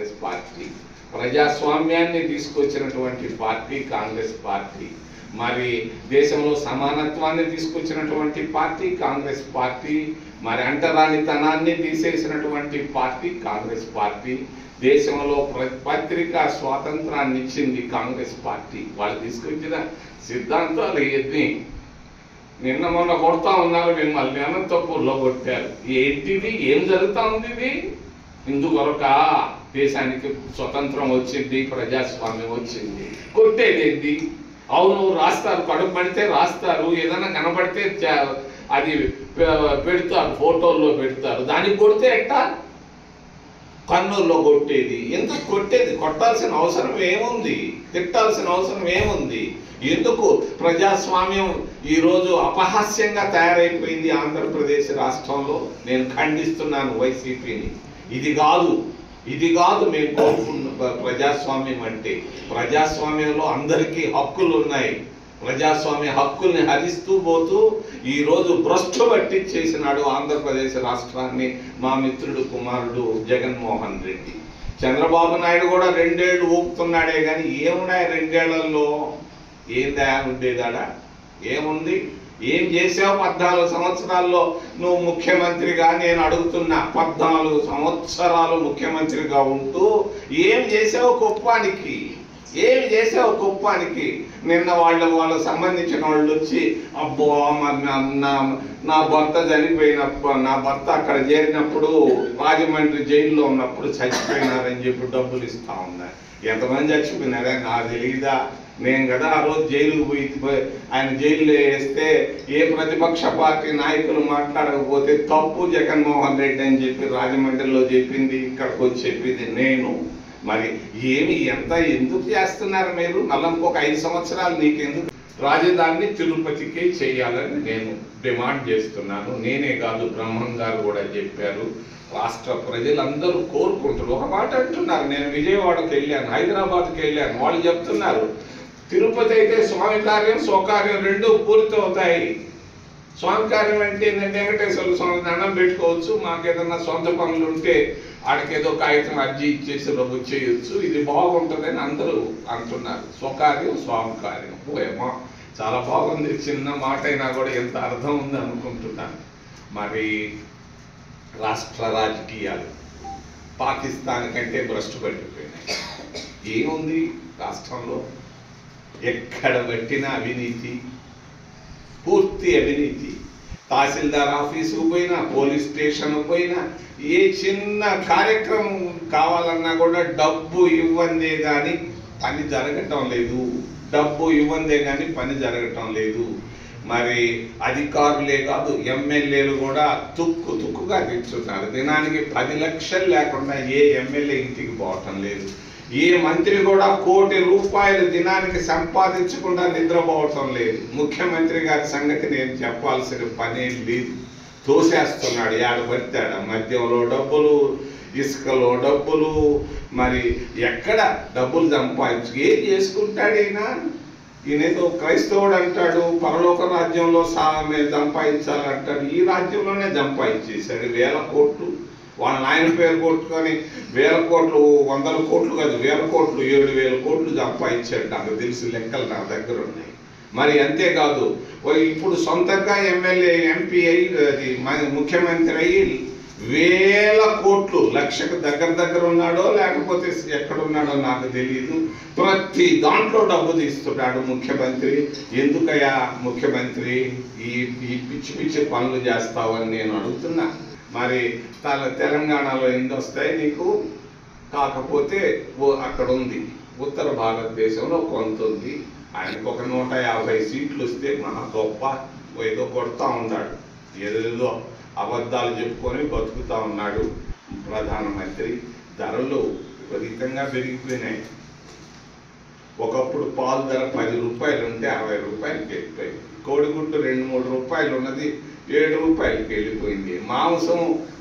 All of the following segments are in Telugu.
కాంగ్రెస్ పార్టీ. ప్రజాస్వామ్యాన్ని తీసుకొచ్చినటువంటి పార్టీ కాంగ్రెస్ పార్టీ. మరి దేశంలో సమానత్వాన్ని తీసుకొచ్చినటువంటి పార్టీ కాంగ్రెస్ పార్టీ. మరి అంటరానితనాన్ని తీసేసినటువంటి పార్టీ కాంగ్రెస్ పార్టీ. దేశంలో పత్రికా స్వాతంత్రాన్ని ఇచ్చింది కాంగ్రెస్ పార్టీ. వాళ్ళు తీసుకొచ్చిన సిద్ధాంతాలు ఎన్ని నిన్న మొన్న కొడతా ఉన్నారు, మిమ్మల్ని అనంతపూర్లో కొట్టారు. ఏంటిది? ఏం జరుగుతా ఉంది? ఇది ఇందుకొరక దేశానికి స్వతంత్రం వచ్చింది, ప్రజాస్వామ్యం వచ్చింది. కొట్టేది ఏంటి? అవును, రాస్తారు, కడుపు పడితే రాస్తారు, ఏదైనా కనబడితే అది పెడతారు, ఫోటోల్లో పెడతారు. దానికి కొడితే ఎట్టా? కన్నుల్లో కొట్టేది ఎందుకు? కొట్టేది కొట్టాల్సిన అవసరం ఏముంది? తిట్టాల్సిన అవసరం ఏముంది? ఎందుకు? ప్రజాస్వామ్యం ఈరోజు అపహాస్యంగా తయారైపోయింది ఆంధ్రప్రదేశ్ రాష్ట్రంలో. నేను ఖండిస్తున్నాను వైసీపీని. ఇది కాదు మేము కోరుకున్న ప్రజాస్వామ్యం అంటే. ప్రజాస్వామ్యంలో అందరికీ హక్కులు ఉన్నాయి. ప్రజాస్వామ్య హక్కుల్ని హరిస్తూ పోతూ ఈరోజు భ్రష్టు పట్టించేసినాడు ఆంధ్రప్రదేశ్ రాష్ట్రాన్ని మా మిత్రుడు కుమారుడు జగన్మోహన్ రెడ్డి. చంద్రబాబు నాయుడు కూడా 2 ఏళ్ళు ఊపుతున్నాడే కానీ ఏమున్నాయి 2 ఏళ్లలో? ఏం దయా ఉండేదాడా? ఏముంది? ఏం చేసావు 14 సంవత్సరాల్లో నువ్వు ముఖ్యమంత్రిగా? నేను అడుగుతున్నా, 14 సంవత్సరాలు ముఖ్యమంత్రిగా ఉంటూ ఏం చేసావు కుప్పానికి? ఏమి చేసావు కుప్పానికి? నిన్న వాళ్ళకు సంబంధించిన వాళ్ళు వచ్చి అబ్బో నా భర్త చనిపోయినప్పుడు, నా భర్త అక్కడ చేరినప్పుడు రాజమండ్రి జైల్లో ఉన్నప్పుడు చచ్చిపోయినారని చెప్పి డబ్బులు ఇస్తా ఉన్నారు. ఎంతమంది చచ్చిపోయినారా? నాకు తెలియదా? నేను కదా ఆ రోజు జైలుకు పోయి ఆయన జైల్లో వేస్తే ఏ ప్రతిపక్ష పార్టీ నాయకులు మాట్లాడకపోతే తప్పు జగన్మోహన్ రెడ్డి అని చెప్పి రాజమండ్రిలో చెప్పింది, ఇక్కడికి వచ్చి చెప్పింది నేను. మరి ఎందుకు చేస్తున్నారు మీరు? మళ్ళీ ఇంకొక 5 సంవత్సరాలు నీకెందుకు? రాజధానిని తిరుపతికే చేయాలని నేను డిమాండ్ చేస్తున్నాను. నేనే కాదు, బ్రహ్మం గారు కూడా చెప్పారు. రాష్ట్ర ప్రజలందరూ కోరుకుంటారు. ఒక మాట అంటున్నారు, నేను విజయవాడకి వెళ్ళాను, హైదరాబాద్కి వెళ్ళాను, వాళ్ళు చెప్తున్నారు తిరుపతి అయితే స్వామి కార్యం స్వకార్యం 2 పూర్తి అవుతాయి. స్వామి కార్యం అంటే వెంకటేశ్వర స్వామి దండం పెట్టుకోవచ్చు, మాకేదన్నా సొంత పనులు ఉంటే ఆడికేదో కాగితం అర్జీ ఇచ్చేసి వచ్చేయచ్చు, ఇది బాగుంటుందని అందరూ అంటున్నారు. స్వకార్యం స్వామి కార్యం. ఏమో చాలా బాగుంది, చిన్న మాట అయినా కూడా ఎంత అర్థం ఉంది అనుకుంటున్నాను. మరి రాష్ట్ర రాజకీయాలు పాకిస్తాన్ కంటే భ్రష్టు పట్టిపోయినాయి. ఏముంది రాష్ట్రంలో? ఎక్కడ పెట్టిన అవినీతి, పూర్తి అవినీతి. తహసీల్దార్ ఆఫీసుకు పోయినా, పోలీస్ స్టేషన్కు పోయినా, ఏ చిన్న కార్యక్రమం కావాలన్నా కూడా డబ్బు ఇవ్వందే కానీ పని జరగటం లేదు. డబ్బు ఇవ్వందే కానీ పని జరగటం లేదు. మరి అధికారులే కాదు, ఎమ్మెల్యేలు కూడా తుక్కుగా తెచ్చుతున్నారు. దినానికి 10 లక్షలు లేకుండా ఏ ఎమ్మెల్యే ఇంటికి పోవటం లేదు. ఏ మంత్రి కూడా 1 కోటి రూపాయలు దినానికి సంపాదించకుండా నిద్రపోవటం లేదు. ముఖ్యమంత్రి గారి సంగతి నేను చెప్పాల్సిన పనే లేదు. తోసేస్తున్నాడు, ఏడబెడతాడు. మద్యంలో డబ్బులు, ఇసుకలో డబ్బులు, మరి ఎక్కడ డబ్బులు సంపాదించు ఏం చేసుకుంటాడైనా? ఈయనేదో క్రైస్తవుడు అంటాడు, పరలోక రాజ్యంలో సంపాదించాలంటాడు. ఈ రాజ్యంలోనే సంపాదించేశాడు 1000 కోట్లు. వాళ్ళ నాయన పేరు కొట్టుకొని 1000 కోట్లు, 100 కోట్లు కాదు, 1000 కోట్లు, 7000 కోట్లు సంపాదించాడు. నాకు తెలిసి లెక్కలు నా దగ్గర ఉన్నాయి. మరి అంతేకాదు, ఇప్పుడు సొంతంగా ఎమ్మెల్యే ఎంపీ అయ్యి ముఖ్యమంత్రి అయ్యి 1000 కోట్లు, లక్షకు దగ్గర ఉన్నాడో లేకపోతే ఎక్కడున్నాడో నాకు తెలియదు. ప్రతి దాంట్లో డబ్బు తీస్తున్నాడు ముఖ్యమంత్రి. ఎందుకయ్యా ముఖ్యమంత్రి ఈ పిచ్చి పనులు చేస్తావని నేను అడుగుతున్నా. మరి తెలంగాణలో ఎన్ని వస్తాయి నీకు? కాకపోతే అక్కడ ఉంది, ఉత్తర భారతదేశంలో కొంత ఉంది. ఆయనకు ఒక 150 సీట్లు వస్తే మహా గొప్ప. ఏదో కొడతా ఉన్నాడు, ఏదేదో అబద్ధాలు చెప్పుకొని బతుకుతా ఉన్నాడు ప్రధానమంత్రి. ధరలు విపరీతంగా పెరిగిపోయినాయి. ఒకప్పుడు పాలు ధర 10 రూపాయలు ఉంటే 60 రూపాయలకి వెళ్ళిపోయింది. కోడిగుడ్డు 2-3 రూపాయలు ఉన్నది 7 రూపాయలకి వెళ్ళిపోయింది. మాంసం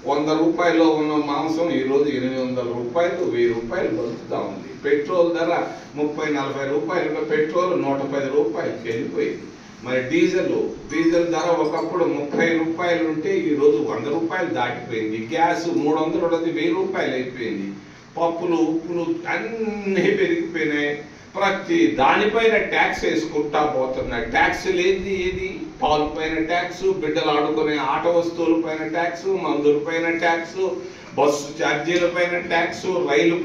100 రూపాయలు ఉన్న మాంసం ఈరోజు 800 రూపాయలు, 1000 రూపాయలు బతుకుతా ఉంది. పెట్రోల్ ధర 30-40 రూపాయలు, పెట్రోల్ 110 రూపాయలకి వెళ్ళిపోయింది. మరి డీజిల్ ధర ఒకప్పుడు 30 రూపాయలు ఉంటే ఈరోజు 100 రూపాయలు దాటిపోయింది. గ్యాస్ 300 ఉన్నది 1000 రూపాయలు అయిపోయింది. పప్పులు ఉప్పులు అన్నీ పెరిగిపోయినాయి. ప్రతి దానిపైన ట్యాక్స్ వేసుకుంటా పోతున్నాయి. ట్యాక్స్ లేనిది ఏది? పాలు పైన ట్యాక్స్, బిడ్డలు ఆడుకునే ఆట వస్తువుల పైన ట్యాక్స్, మందుల పైన ట్యాక్స్, బస్సు ఛార్జీల పైన ట్యాక్స్, రైలు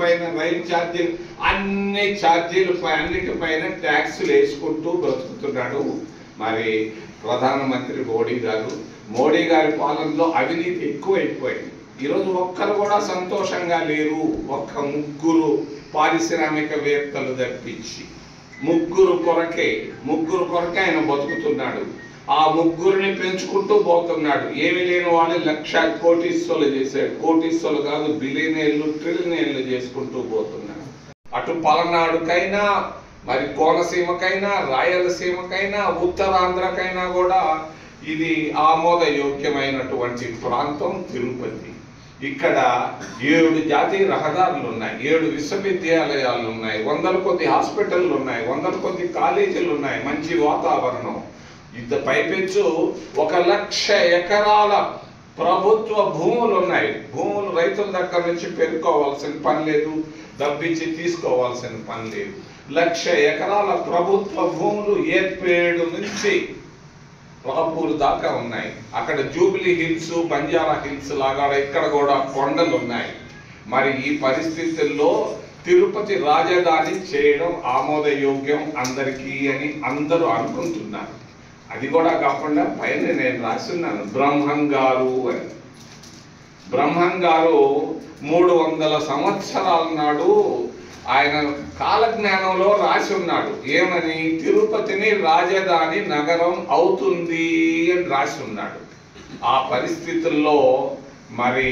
ఛార్జీలు, అన్ని అన్నిటిపైన ట్యాక్సులు వేసుకుంటూ బ్రతుకుతున్నాడు మరి ప్రధానమంత్రి మోడీ గారి పాలనలో అవినీతి ఎక్కువైపోయింది. ఈరోజు ఒక్కరు కూడా సంతోషంగా లేరు. ఒక్క ముగ్గురు పారిశ్రామికవేత్తలు తప్పించి ముగ్గురు కొరకే ఆయన బతుకుతున్నాడు. ఆ ముగ్గురిని పెంచుకుంటూ పోతున్నాడు. ఏమి లేని వాళ్ళు 1,00,000 కోటీశ్వరులు చేశాడు. కోటీశ్వరులు కాదు, బిలియనీర్లు, ట్రిలియనీర్లు చేసుకుంటూ పోతున్నాడు. అటు పలనాడుకైనా, మరి కోనసీమకైనా, రాయలసీమకైనా, ఉత్తరాంధ్రకైనా కూడా ఇది ఆమోదయోగ్యమైనటువంటి ప్రాంతం తిరుపతి. ఇక్కడ 7 జాతీయ రహదారులు ఉన్నాయి, 7 విశ్వవిద్యాలయాలు ఉన్నాయి, 100 కొద్ది హాస్పిటళ్ళు ఉన్నాయి, 100 కొద్ది కాలేజీలు ఉన్నాయి, మంచి వాతావరణం. పైపెచ్చు 1,00,000 ఎకరాల ప్రభుత్వ భూములు ఉన్నాయి. భూములు రైతుల దగ్గర నుంచి పెరుక్కోవాల్సిన పని లేదు, దబ్బించి తీసుకోవాల్సిన పని లేదు. 1,00,000 ఎకరాల ప్రభుత్వ భూములు ఏర్పేడు నుంచి రాపూర్ దాకా ఉన్నాయి. అక్కడ జూబ్లీ హిల్స్, బంజారా హిల్స్ లాగా ఇక్కడ కూడా కొండలు ఉన్నాయి. మరి ఈ పరిస్థితుల్లో తిరుపతి రాజధాని చేయడం ఆమోదయోగ్యం అందరికీ అని అందరూ అనుకుంటున్నారు. అది కూడా కాకుండా పైన నేను రాస్తున్నాను బ్రహ్మంగారు అని. బ్రహ్మంగారు 300 సంవత్సరాల నాడు ఆయన కాలజ్ఞానంలో రాసి ఉన్నాడు. ఏమని? తిరుపతిని రాజధాని నగరం అవుతుంది అని రాసి ఉన్నాడు. ఆ పరిస్థితుల్లో మరి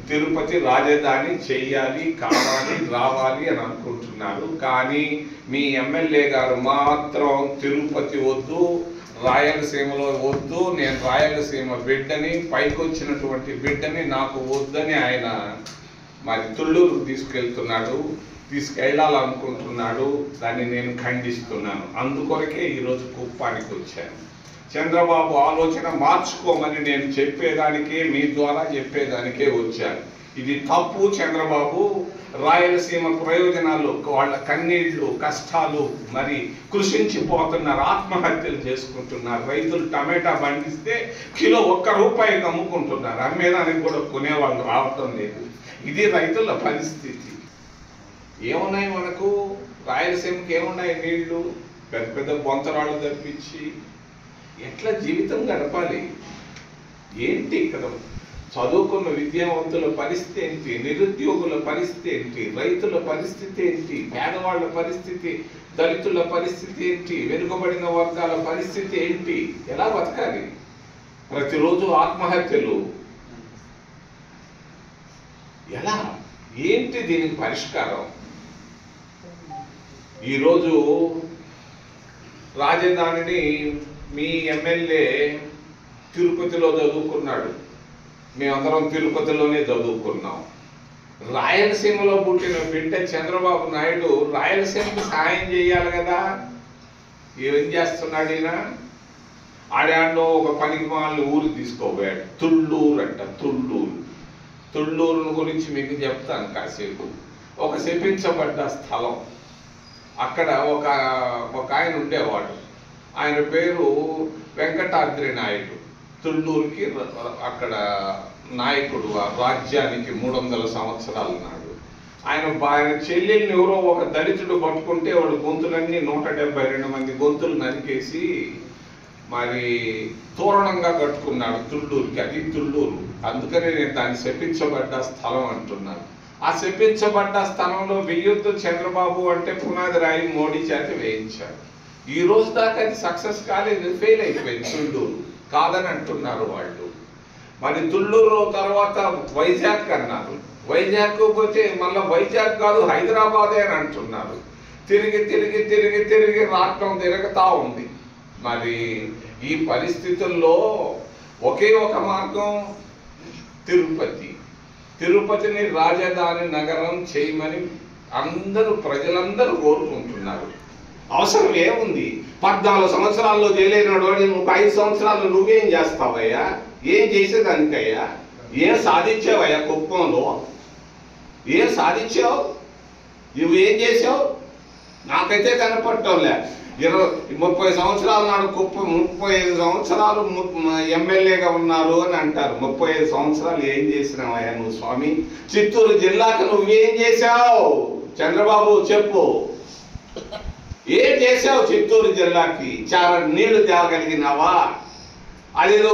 తిరుపతి రాజధాని చెయ్యాలి, కావాలి, రావాలి అని అనుకుంటున్నారు. కానీ మీ ఎమ్మెల్యే గారు మాత్రం తిరుపతి వద్దు, రాయలసీమలో వద్దు, నేను రాయలసీమ బిడ్డని, పైకి వచ్చినటువంటి బిడ్డని, నాకు వద్దని ఆయన మరి తుళ్ళూరు తీసుకెళ్లాలనుకుంటున్నాడు. దాన్ని నేను ఖండిస్తున్నాను. అందుకొరకే ఈరోజు కుప్పానికి వచ్చాను. చంద్రబాబు ఆలోచన మార్చుకోమని నేను చెప్పేదానికే, మీ ద్వారా చెప్పేదానికే వచ్చాను. ఇది తప్పు. చంద్రబాబు రాయలసీమ ప్రయోజనాలు, వాళ్ళ కన్నీళ్లు, కష్టాలు, మరి కృషించిపోతున్నారు, ఆత్మహత్యలు చేసుకుంటున్నారు. రైతులు టమాటా పండిస్తే కిలో 1 రూపాయికి అమ్ముకుంటున్నారు. అమ్మేదానికి కూడా కొనేవాళ్ళు రావటం లేదు. ఇది రైతుల పరిస్థితి. ఏమున్నాయి మనకు? రాయలసీమకి ఏమున్నాయి? నీళ్లు, పెద్ద పెద్ద బొంతరాళ్ళు తప్పించి ఎట్లా జీవితం గడపాలి? ఏంటి ఇక్కడ చదువుకున్న విద్యావంతుల పరిస్థితి ఏంటి? నిరుద్యోగుల పరిస్థితి ఏంటి? రైతుల పరిస్థితి ఏంటి? పేదవాళ్ల పరిస్థితి, దళితుల పరిస్థితి ఏంటి? వెనుకబడిన వర్గాల పరిస్థితి ఏంటి? ఎలా బతకాలి? ప్రతిరోజు ఆత్మహత్యలు. ఎలా? ఏంటి దీనికి పరిష్కారం? ఈరోజు రాజధానిని మీ ఎమ్మెల్యే తిరుపతిలో చదువుకున్నాడు, మేమందరం తిరుపతిలోనే చదువుకున్నాం. రాయలసీమలో పుట్టిన బిడ్డ చంద్రబాబు నాయుడు రాయలసీమకు సహాయం చేయాలి కదా. ఏం చేస్తున్నాడు ఈయన? ఆడాడో ఒక పనికి వాళ్ళని ఊరు తీసుకోపోయాడు. తుళ్ళూరు అంట. తుళ్ళూరు గురించి మీకు చెప్తాను కాసేపు. ఒక శపించబడ్డ స్థలం. అక్కడ ఒక ఆయన ఉండేవాడు. ఆయన పేరు వెంకటాద్రి నాయుడు. తుళ్ళూరుకి అక్కడ నాయకుడు, రాజ్యానికి 300 సంవత్సరాల నాడు. ఆయన చెల్లెల్ని ఎవరో ఒక దళితుడు పట్టుకుంటే వాడు గొంతులన్నీ 172 మంది గొంతులు నరికేసి మరి తోరణంగా కట్టుకున్నాడు తుళ్ళూరుకి. అది తుళ్ళూరు. అందుకనే నేను దాన్ని శపించబడ్డ స్థలం అంటున్నాను. ఆ శపించబడ్డ స్థలంలో వెయ్యొద్దు చంద్రబాబు అంటే పునాది రాయి మోడీ చేత వేయించాడు. ఈ రోజు దాకా అది సక్సెస్ కాలేదు, ఫెయిల్ అయిపోయింది తుళ్ళూరు. కాదని అంటున్నారు వాళ్ళు. మరి తుళ్ళూరు తర్వాత వైజాగ్ అన్నారు. వైజాగ్ పోతే మళ్ళీ వైజాగ్ కాదు హైదరాబాదే అని అంటున్నారు. తిరిగి రాష్ట్రం తిరుగుతా ఉంది. మరి ఈ పరిస్థితుల్లో ఒకే ఒక మార్గం తిరుపతిని రాజధాని నగరం చేయమని ప్రజలందరూ కోరుకుంటున్నారు. అవసరం ఏముంది? 14 సంవత్సరాల్లో చేయలేనాడు వాడు 5 సంవత్సరాలు నువ్వేం చేస్తావయ్యా? ఏం చేసేదానికయ్యా? ఏం సాధించావయ్యా కుప్పంలో? ఏం సాధించావు? నువ్వేం చేసావు? నాకైతే కనపడటంలే. 30 సంవత్సరాల నాడు 35 సంవత్సరాలు ఎమ్మెల్యేగా ఉన్నారు అని అంటారు. 35 సంవత్సరాలు ఏం చేసినావయ్యా నువ్వు స్వామి? చిత్తూరు జిల్లాకు నువ్వేం చేశావు? చంద్రబాబు చెప్పు, ఏం చేశావు చిత్తూరు జిల్లాకి? చాలా నీళ్లు తేగలిగినావా? అదేదో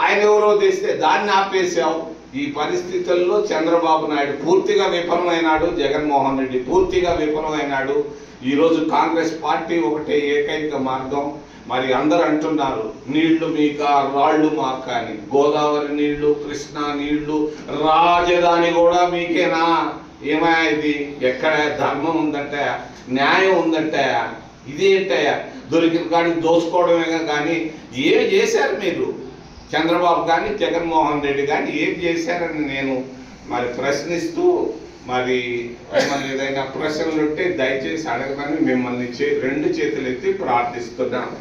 ఆయన ఎవరో తెస్తే దాన్ని ఆపేశావు. ఈ పరిస్థితుల్లో చంద్రబాబు నాయుడు పూర్తిగా విఫలమైనాడు, జగన్మోహన్ రెడ్డి పూర్తిగా విఫలమైనాడు. ఈరోజు కాంగ్రెస్ పార్టీ ఒకటే ఏకైక మార్గం. మరి అందరూ అంటున్నారు నీళ్లు మీక రాళ్ళు మాక అని. గోదావరి నీళ్లు, కృష్ణా నీళ్లు, రాజధాని కూడా మీకేనా? ఏమయ్యా ఇది? ఎక్కడ ధర్మం ఉందంట, న్యాయం ఉందంట? ఇదేంటయ్యా? దొరికిన కానీ దోచుకోవడమే కానీ ఏం చేశారు మీరు? చంద్రబాబు కానీ జగన్మోహన్ రెడ్డి కానీ ఏం చేశారని నేను మరి ప్రశ్నిస్తూ, మరి మిమ్మల్ని ఏదైనా ప్రశ్నలు ఉంటే దయచేసి అడగమని మిమ్మల్ని 2 చేతులు ఎత్తి ప్రార్థిస్తున్నాను.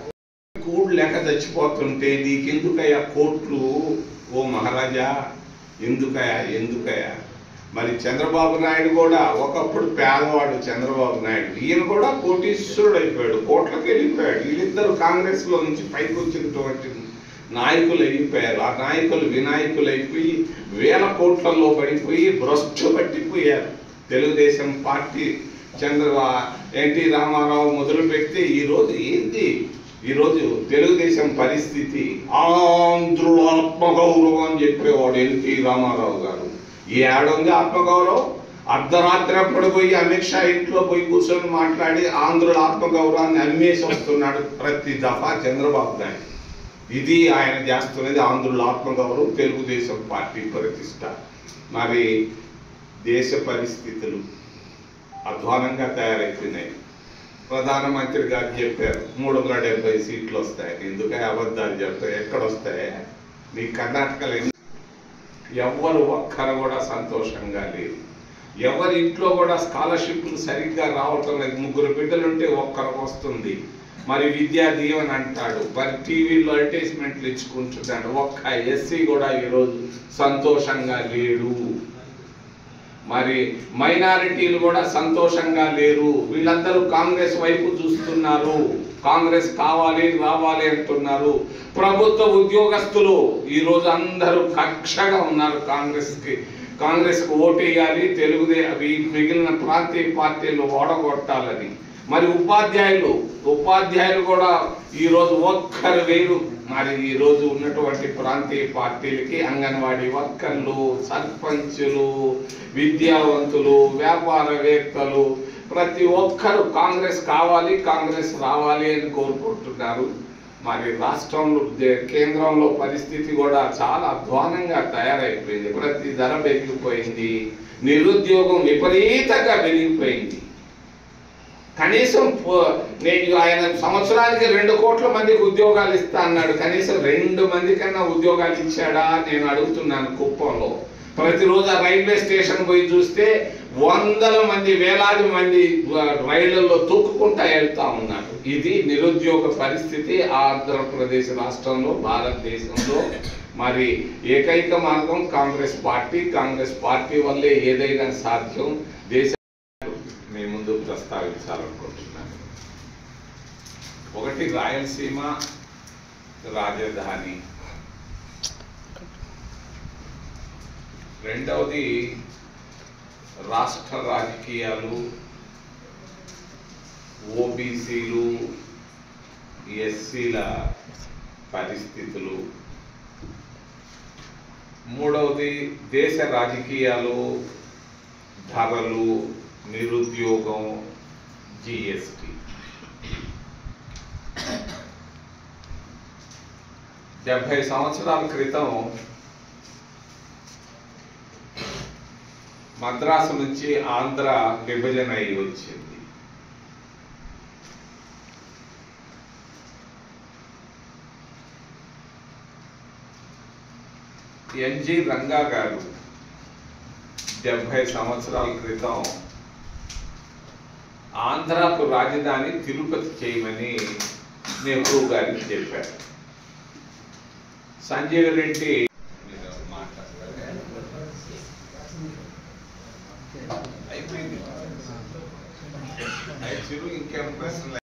కూడు లేక చచ్చిపోతుంటే నీకెందుకయ్యా కోట్లు? ఓ మహారాజా, ఎందుకయ్యా? మరి చంద్రబాబు నాయుడు కూడా ఒకప్పుడు పేదవాడు. చంద్రబాబు నాయుడు ఈయన కూడా కోటీశ్వరుడు అయిపోయాడు, కోట్లకి వెళ్ళిపోయాడు. వీళ్ళిద్దరు కాంగ్రెస్ లో నుంచి పైకి వచ్చినటువంటి నాయకులు అయిపోయారు. ఆ నాయకులు వినాయకులు అయిపోయి వేల కోట్లలో పడిపోయి భ్రష్టు పట్టిపోయారు. తెలుగుదేశం పార్టీ ఎన్టీ రామారావు మొదలు పెడితే ఈరోజు ఏంటి? ఈరోజు తెలుగుదేశం పరిస్థితి ఆంధ్రుల ఆత్మగౌరవం అని చెప్పేవాడు ఎన్టీ రామారావు గారు. ఈ ఏడుంది ఆత్మగౌరవం? అర్ధరాత్రి అప్పుడు పోయి అమిత్ షా ఇంట్లో పోయి కూర్చొని మాట్లాడి ఆంధ్రుల ఆత్మగౌరవాన్ని అమ్మేసి వస్తున్నాడు ప్రతి దఫా చంద్రబాబు నాయుడు. ఇది ఆయన చేస్తున్నది ఆంధ్రుల ఆత్మగౌరవం, తెలుగుదేశం పార్టీ ప్రతిష్ట. మరి దేశ పరిస్థితులు అధ్వానంగా తయారైపోయినాయి. ప్రధానమంత్రి గారు చెప్పారు 370 సీట్లు వస్తాయి. ఎందుకంటే అబద్ధాలు చెప్తాయి. ఎక్కడ వస్తాయి? మీ కర్ణాటకలో ఎవరు ఒక్కరు కూడా సంతోషంగా లేరు. ఎవరి ఇంట్లో కూడా స్కాలర్షిప్లు సరిగ్గా రావటం లేదు. 3 బిడ్డలుంటే ఒక్కరికి వస్తుంది. మరి విద్యా దీవెన అంటాడు, మరి టీవీలో అడ్వర్టైజ్మెంట్లు ఇచ్చుకుంటున్నాడు. ఒక్క ఎస్సీ కూడా ఈరోజు సంతోషంగా లేడు. మరి మైనారిటీలు కూడా సంతోషంగా లేరు. వీళ్ళందరూ కాంగ్రెస్ వైపు చూస్తున్నారు. కాంగ్రెస్ కావాలి రావాలి అంటున్నారు. ప్రభుత్వ ఉద్యోగస్తులు ఈరోజు అందరూ కక్షగా ఉన్నారు. కాంగ్రెస్కి ఓటేయాలి, మిగిలిన ప్రాంతీయ పార్టీలు ఓడగొట్టాలని. మరి ఉపాధ్యాయులు కూడా ఈరోజు ఒక్కరు వేరు. మరి ఈరోజు ఉన్నటువంటి ప్రాంతీయ పార్టీలకి అంగన్వాడీ వర్కర్లు, సర్పంచులు, విద్యావంతులు, వ్యాపారవేత్తలు ప్రతి ఒక్కరు కాంగ్రెస్ కావాలి, కాంగ్రెస్ రావాలి అని కోరుకుంటున్నారు. మరి రాష్ట్రంలో కేంద్రంలో పరిస్థితి కూడా చాలా అధ్వానంగా తయారైపోయింది. ప్రతి ధర పెరిగిపోయింది. నిరుద్యోగం విపరీతంగా పెరిగిపోయింది. కనీసం ఆయన సంవత్సరానికి 2 కోట్ల మందికి ఉద్యోగాలు ఇస్తా అన్నాడు. కనీసం 2 మంది కన్నా ఉద్యోగాలు ఇచ్చాడా నేను అడుగుతున్నాను. కుప్పంలో ప్రతిరోజు ఆ రైల్వే స్టేషన్ పోయి చూస్తే వందల మంది, వేలాది మంది రైళ్లలో తూక్కుకుంటా వెళ్తా ఉన్నారు. ఇది నిరుద్యోగ పరిస్థితి ఆంధ్రప్రదేశ్ రాష్ట్రంలో, భారతదేశంలో. మరి ఏకైక మార్గం కాంగ్రెస్ పార్టీ వల్లే ఏదైనా సాధ్యం. మీ ముందు ప్రస్తావించాలనుకుంటున్నాను. ఒకటి రాయలసీమ రాజధాని, రెండవది రాష్ట్ర రాజకీయాలు, ఓబీసీలు, ఎస్సీల పరిస్థితులు, మూడవది దేశ రాజకీయాలు, ధరలు, నిరుద్యోగం, జిఎస్టి. 70 సంవత్సరాల క్రితం మద్రాసు నుంచి ఆంధ్ర విభజన అయి వచ్చింది. ఎన్జి రంగా గారు 70 సంవత్సరాల క్రితం ఆంధ్రాకు రాజధాని తిరుపతి చేయమని నెహ్రూ గారికి చెప్పారు. సంజీవ్ రెడ్డి అయిపోయింది. చిరు ఇంకేం ప్రశ్నలు